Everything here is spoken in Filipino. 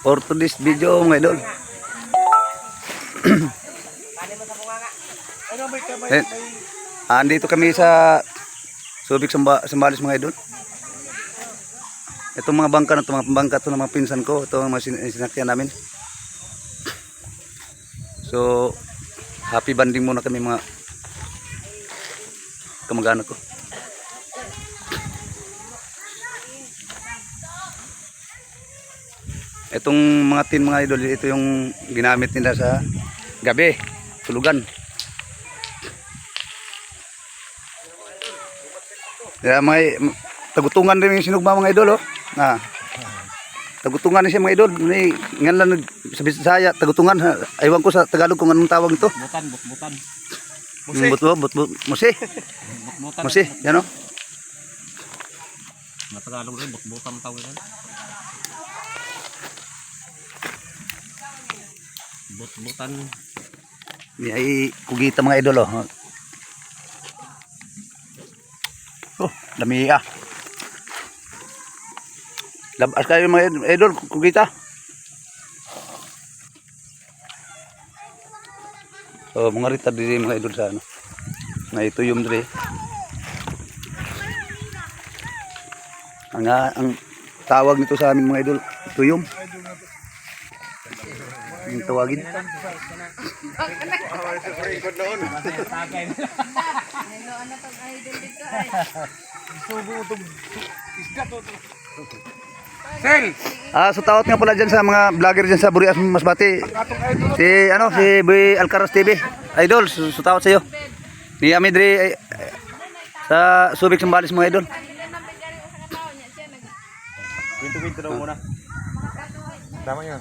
for today's video mga idol. Eh, andito kami sa Subic Sambales mga idol. Itong mga bangka na ito, mga pambangka ito ng mga pinsan ko. Ito ang mga sinakyan namin. So, happy banding muna kami mga kamag-anak ko. Itong mga tin mga idol, ito yung ginamit nila sa gabi, tulugan. Kaya may tagutungan din yung sinugma mga idol, oh. Tagutungan siya mga idol. Ngan lang sa Bisaya, tagutungan. Aywan ko sa Tagalog kung anong tawag ito. Butan. Musi. Musi, yan o. Tagalog rin, butan tawag yan. Butan. Ini ay kugita mga idol, oh. Oh, dami ah. Labas kayo mga idol, kugita. Oh, mga rita diri mga idol sa ano. Na ito yung diri. Ang tawag nito sa amin mga idol, tuyom. Yung tawagin. So tawat nga pala dyan sa mga vlogger dyan sa Burias Masbate. Si Boy Alcaraz TV. Idol, so tawat sa iyo. Ni Amidri sa Subic Sambales mga idol. Kwento daw muna. Tama yun.